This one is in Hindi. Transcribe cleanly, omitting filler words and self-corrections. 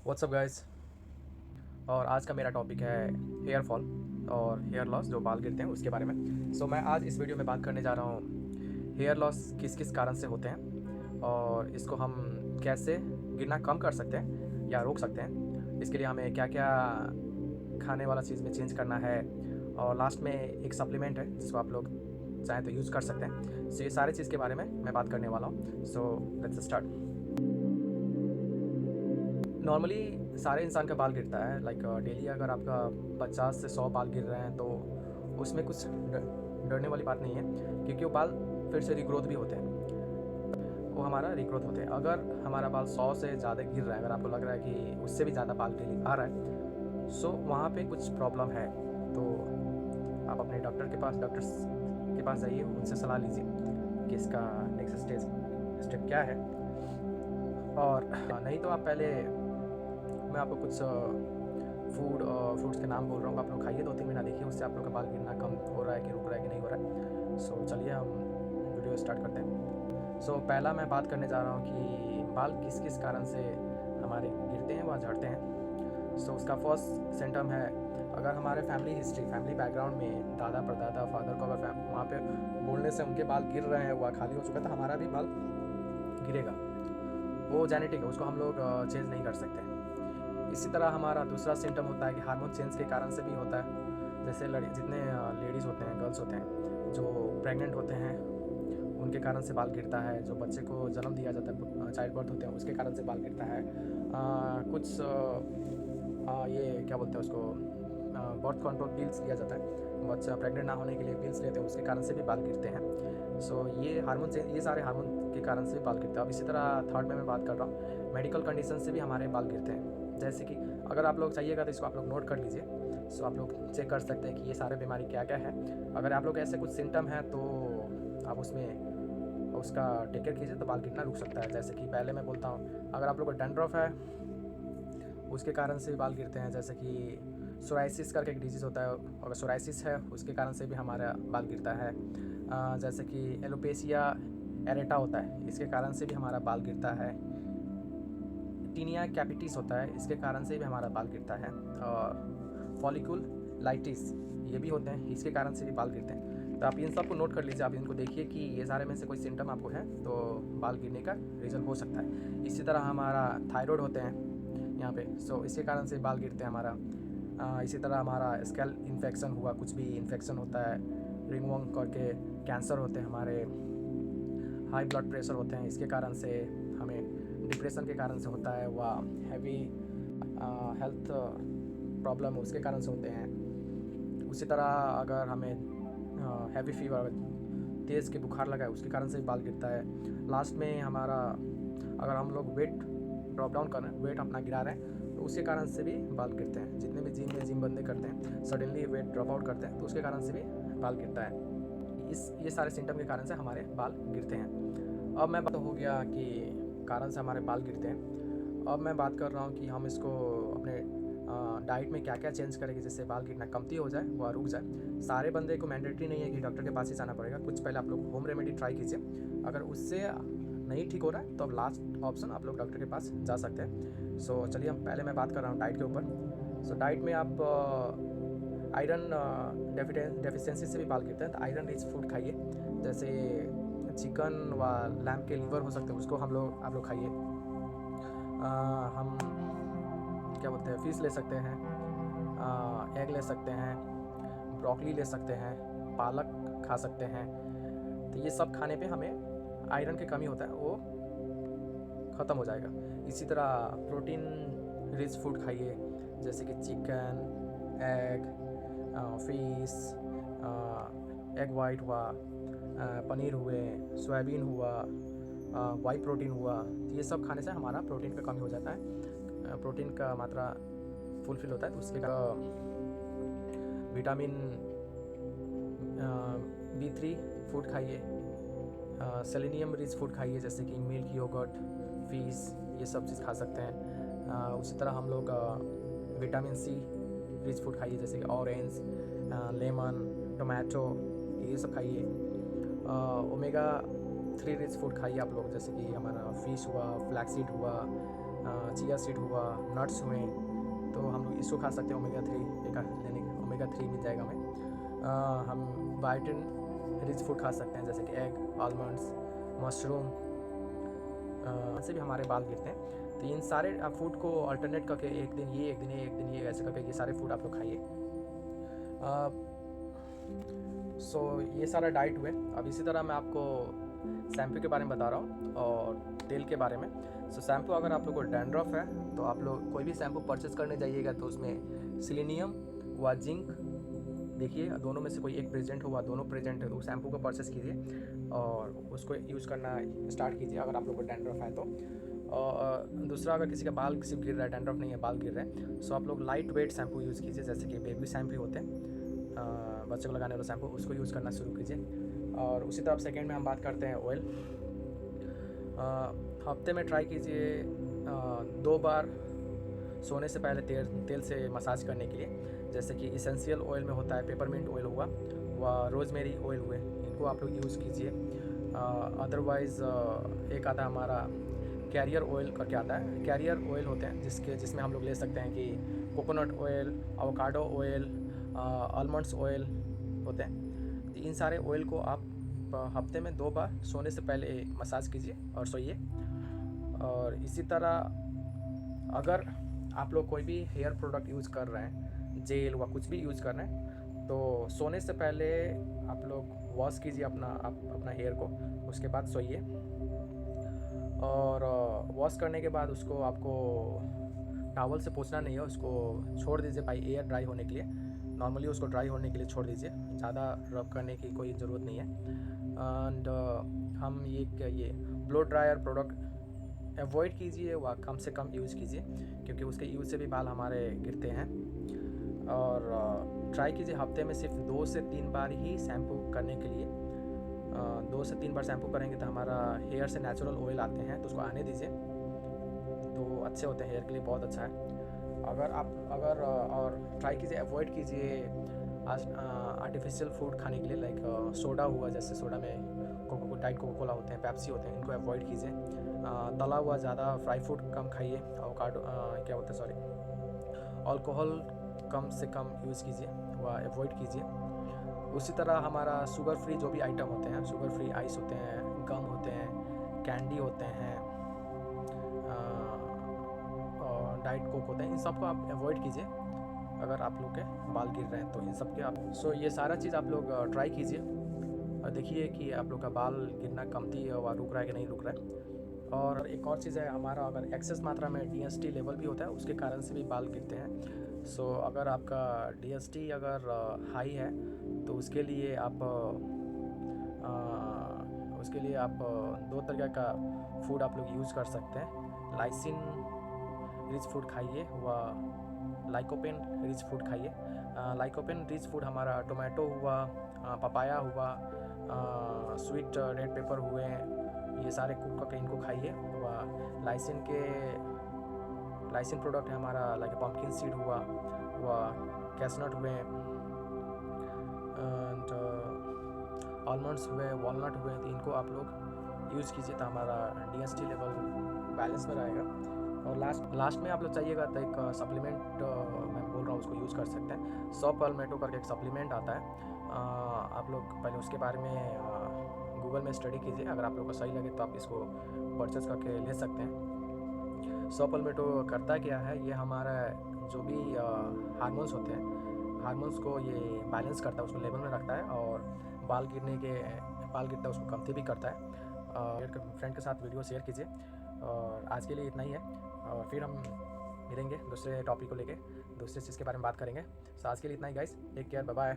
WhatsApp guys. और आज का मेरा टॉपिक है हेयर फॉल और हेयर लॉस, जो बाल गिरते हैं उसके बारे में। मैं आज इस वीडियो में बात करने जा रहा हूँ हेयर लॉस किस किस कारण से होते हैं और इसको हम कैसे गिरना कम कर सकते हैं या रोक सकते हैं। इसके लिए हमें क्या क्या खाने वाला चीज़ में चेंज करना है, और लास्ट में एक सप्लीमेंट है जिसको आप लोग चाहें तो यूज़ कर सकते हैं। ये सारे चीज़ के बारे में मैं बात करने वाला हूँ। Let's start. नॉर्मली सारे इंसान का बाल गिरता है, लाइक डेली अगर आपका 50 से 100 बाल गिर रहे हैं तो उसमें कुछ डरने वाली बात नहीं है, क्योंकि वो बाल फिर से रिग्रोथ भी होते हैं। वो हमारा रिग्रोथ होते हैं। अगर हमारा बाल 100 से ज़्यादा गिर रहा है, अगर आपको लग रहा है कि उससे भी ज़्यादा बाल डेली आ रहा है, वहाँ पे कुछ प्रॉब्लम है, तो आप अपने डॉक्टर के पास जाइए, उनसे सलाह लीजिए कि इसका नेक्स्ट स्टेप क्या है। और नहीं तो आप पहले, मैं आपको कुछ फ्रूट्स के नाम बोल रहा हूँ, आप लोग खाइए, 2-3 महीना देखिए, उससे आप लोग का बाल गिरना कम हो रहा है कि रुक रहा है कि नहीं हो रहा है। चलिए हम वीडियो स्टार्ट करते हैं। पहला मैं बात करने जा रहा हूँ कि बाल किस किस कारण से हमारे गिरते हैं व झड़ते हैं। उसका फर्स्ट सिम्टम है, अगर हमारे फैमिली बैकग्राउंड में दादा परदादा फादर को अगर वहाँ पे बोलने से उनके बाल गिर रहे हैं, वह खाली हो चुका है, तो हमारा भी बाल गिरेगा। वो जेनेटिक है, उसको हम लोग चेंज नहीं कर सकते। इसी तरह हमारा दूसरा सिम्टम होता है कि हार्मोन चेंज के कारण से भी होता है। जैसे जितने लेडीज़ होते हैं, गर्ल्स होते हैं, जो प्रेग्नेंट होते हैं, उनके कारण से बाल गिरता है। जो बच्चे को जन्म दिया जाता है, चाइल्ड बर्थ होते हैं, उसके कारण से बाल गिरता है। कुछ ये क्या बोलते हैं उसको, बर्थ कंट्रोल पिल्स लिया जाता है, बच्चा प्रेग्नेंट ना होने के लिए पिल्स लेते हैं, उसके कारण से भी बाल गिरते हैं। ये सारे हार्मोन के कारण से भी बाल गिरते हैं। अब इसी तरह थर्ड में मैं बात कर रहा हूँ, मेडिकल कंडीशन से भी हमारे बाल गिरते हैं। जैसे कि अगर आप लोग चाहिएगा तो इसको आप लोग नोट कर लीजिए। आप लोग चेक कर सकते हैं कि ये सारे बीमारी क्या क्या है। अगर आप लोग ऐसे कुछ सिम्टम हैं तो आप उसका टेक केयर कीजिए, तो बाल गिरना रुक सकता है। जैसे कि पहले मैं बोलता हूँ, अगर आप लोग को डैंड्रफ है, उसके कारण से भी बाल गिरते हैं। जैसे कि सोराइसिस करके एक डिजीज़ होता है, अगर सोराइसिस है उसके कारण से भी हमारा बाल गिरता है। जैसे कि एलोपेसिया एरेटा होता है, इसके कारण से भी हमारा बाल गिरता है। टीनिया कैपिटिस होता है, इसके कारण से भी हमारा बाल गिरता है। और फॉलिकुलाइटिस ये भी होते हैं, इसके कारण से भी बाल गिरते हैं। तो आप इन सब को नोट कर लीजिए, आप इनको देखिए कि ये सारे में से कोई सिम्टम आपको है तो बाल गिरने का रीज़न हो सकता है। इसी तरह हमारा थायराइड होते हैं यहाँ पे, इसके कारण से बाल गिरते हैं हमारा। इसी तरह हमारा स्कैल इन्फेक्शन हुआ, कुछ भी इन्फेक्शन होता है, रिंगवर्म करके कैंसर होते हैं हमारे, हाई ब्लड प्रेशर होते हैं, इसके कारण से हमें डिप्रेशन के कारण से होता है, वह हैवी हेल्थ प्रॉब्लम उसके कारण से होते हैं। उसी तरह अगर हमें हैवी फीवर, तेज़ के बुखार लगा है, उसके कारण से भी बाल गिरता है। लास्ट में हमारा, अगर हम लोग वेट ड्रॉप डाउन कर रहे हैं, वेट अपना गिरा रहे हैं, तो उसके कारण से भी बाल गिरते हैं। जितने भी जिम बंदे करते हैं, सडनली वेट ड्रॉप आउट करते हैं, तो उसके कारण से भी बाल गिरता है। ये सारे सिम्टम के कारण से हमारे बाल गिरते हैं। अब मैं बात हो गया कि कारण से हमारे बाल गिरते हैं। अब मैं बात कर रहा हूँ कि हम इसको अपने डाइट में क्या क्या चेंज करेंगे जिससे बाल गिरना कमती हो जाए, वह रुक जाए। सारे बंदे को मैंडेटरी नहीं है कि डॉक्टर के पास ही जाना पड़ेगा, कुछ पहले आप लोग होम रेमेडी ट्राई कीजिए। अगर उससे नहीं ठीक हो रहा है तो अब लास्ट ऑप्शन आप लोग डॉक्टर के पास जा सकते हैं। चलिए, हम पहले मैं बात कर रहा हूँ डाइट के ऊपर। डाइट में आप आयरन डेफिशिएंसी से भी बाल गिरते हैं, तो आयरन रिच फूड खाइए। जैसे चिकन व लैम्प के लीवर हो सकते हैं, उसको आप लोग खाइए। हम क्या बोलते हैं, फिश ले सकते हैं, एग ले सकते हैं, ब्रोकली ले सकते हैं, पालक खा सकते हैं। तो ये सब खाने पे हमें आयरन की कमी होता है, वो ख़त्म हो जाएगा। इसी तरह प्रोटीन रिच फूड खाइए, जैसे कि chicken, egg, fish, egg white हुआ, पनीर हुए, सोयाबीन हुआ, वाई प्रोटीन हुआ। तो ये सब खाने से हमारा प्रोटीन का कमी हो जाता है, प्रोटीन का मात्रा फुलफिल होता है। तो उसके विटामिन B3 फूड खाइए, सेलेनियम रिच फूड खाइए, जैसे कि मिल्क, योगर्ट, फिश, ये सब चीज़ खा सकते हैं। उसी तरह हम लोग विटामिन C रिच फूड खाइए, जैसे कि ऑरेंज, लेमन, टोमेटो, ये सब खाइए। ओमेगा 3 रिच फूड खाइए आप लोग, जैसे कि हमारा फिश हुआ, फ्लैक्सीड हुआ, चिया सीड हुआ, नट्स हुए, तो हम लोग इसको खा सकते हैं। ओमेगा 3 एक लेने ओमेगा 3 मिल जाएगा हमें। हम बायोटिन रिच फूड खा सकते हैं, जैसे कि एग, आलमंड्स, मशरूम से भी हमारे बाल गिरते हैं। तो इन सारे फूड को अल्टरनेट करके एक दिन ये, एक दिन ये, एक दिन ये, ऐसे करके ये सारे फूड आप लोग खाइए। सो ये सारा डाइट हुए। अब इसी तरह मैं आपको शैम्पू के बारे में बता रहा हूँ और तेल के बारे में। सो शैम्पू, अगर आप लोग को डैंड्रफ है तो आप लोग कोई भी शैम्पू परचेज़ करने जाइएगा तो उसमें सेलेनियम व जिंक, देखिए दोनों में से कोई एक प्रेजेंट हुआ, दोनों प्रेजेंट है तो उस शैम्पू को परचेस कीजिए और उसको यूज़ करना स्टार्ट कीजिए अगर आप लोग को डैंड्रफ है तो। और दूसरा, अगर किसी का बाल सिर्फ गिर रहा है, डैंड्रफ नहीं है, बाल गिर रहे हैं, सो आप लोग लाइट वेट शैम्पू यूज़ कीजिए, जैसे कि बेबी शैम्पू होते हैं, बच्चों को लगाने वाला शैम्पू, उसको यूज़ करना शुरू कीजिए। और उसी तरह सेकेंड में हम बात करते हैं ऑयल। हफ्ते में ट्राई कीजिए 2 बार सोने से पहले तेल से मसाज करने के लिए, जैसे कि इसेंशियल ऑयल में होता है पेपरमिंट ऑयल हुआ व रोजमेरी ऑयल हुए, इनको आप लोग यूज़ कीजिए। अदरवाइज़ एक आता है हमारा कैरियर ऑयल करके आता है। कैरियर ऑयल होते हैं जिसमें हम लोग ले सकते हैं कि coconut oil, avocado oil, almonds oil होते हैं। तो इन सारे ऑयल को आप हफ्ते में 2 बार सोने से पहले मसाज कीजिए और सोइए। और इसी तरह अगर आप लोग कोई भी हेयर प्रोडक्ट यूज़ कर रहे हैं, जेल व कुछ भी यूज़ कर रहे हैं, तो सोने से पहले आप लोग वॉश कीजिए अपना हेयर को, उसके बाद सोइए। और वॉश करने के बाद उसको आपको टॉवल से पोंछना नहीं है, उसको छोड़ दीजिए बाई एयर ड्राई होने के लिए। नॉर्मली उसको ड्राई होने के लिए छोड़ दीजिए, ज़्यादा रब करने की कोई ज़रूरत नहीं है। एंड हम ये ब्लो ड्रायर प्रोडक्ट अवॉइड कीजिए व कम से कम यूज़ कीजिए, क्योंकि उसके यूज़ से भी बाल हमारे गिरते हैं। और ट्राई कीजिए हफ्ते में सिर्फ 2 से 3 बार ही शैम्पू करने के लिए। 2 से 3 बार शैम्पू करेंगे तो हमारा हेयर से नेचुरल ऑयल आते हैं, तो उसको आने दीजिए, तो अच्छे होते हैं, हेयर के लिए बहुत अच्छा है। अगर और ट्राई कीजिए, अवॉइड कीजिए आर्टिफिशियल फूड खाने के लिए, लाइक सोडा हुआ, जैसे सोडा में डाइट कोको कोला होते हैं, पेप्सी होते हैं, इनको अवॉइड कीजिए। तला हुआ ज़्यादा फ्राई फूड कम खाइए, एवोकाडो क्या होता है सॉरी अल्कोहल कम से कम यूज़ कीजिए व अवॉइड कीजिए। उसी तरह हमारा शुगर फ्री जो भी आइटम होते हैं, शुगर फ्री आइस होते हैं, गम होते हैं, कैंडी होते हैं, डाइट कोक होते हैं, इन सब को आप अवॉइड कीजिए अगर आप लोग के बाल गिर रहे हैं तो। इन सब के आप ये सारा चीज़ आप लोग ट्राई कीजिए और देखिए कि आप लोग का बाल गिरना कमती व रुक रहा है कि नहीं रुक रहा है। और एक और चीज़ है, हमारा अगर एक्सेस मात्रा में DST लेवल भी होता है, उसके कारण से भी बाल गिरते हैं। सो अगर आपका DST अगर हाई है तो उसके लिए आप 2 तरह का फूड आप लोग यूज़ कर सकते हैं। लाइसिन रिच फूड खाइए व लाइकोपेन रिच फूड खाइए। लाइकोपेन रिच फूड हमारा टोमेटो हुआ, पपाया हुआ, स्वीट रेड पेपर हुए, ये सारे कुक करके इनको खाइए। व लाइसिन प्रोडक्ट है हमारा, लाइक पम्पकिन सीड हुआ व कैशनट हुए, एंड आलमंड्स हुए, वॉलनट हुए, तो इनको आप लोग यूज़ कीजिए तो हमारा DST लेवल बैलेंस में रहेगा। और लास्ट में आप लोग चाहिएगा तो एक सप्लीमेंट मैं बोल रहा हूँ, उसको यूज़ कर सकते हैं। सॉ पाल्मेटो करके एक सप्लीमेंट आता है, आप लोग पहले उसके बारे में गूगल में स्टडी कीजिए, अगर आप लोग को सही लगे तो आप इसको परचेज़ करके ले सकते हैं। सॉ पाल्मेटो करता क्या है, ये हमारा जो भी हार्मोन्स होते हैं, हार्मोन्स को ये बैलेंस करता है, उसको लेवल में रखता है, और बाल गिरता है उसको कमती भी करता है। फ्रेंड के साथ वीडियो शेयर कीजिए। और आज के लिए इतना ही है, और फिर हम मिलेंगे दूसरे टॉपिक को लेके, दूसरे चीज़ के बारे में बात करेंगे। सो आज के लिए इतना ही guys, take care, bye bye.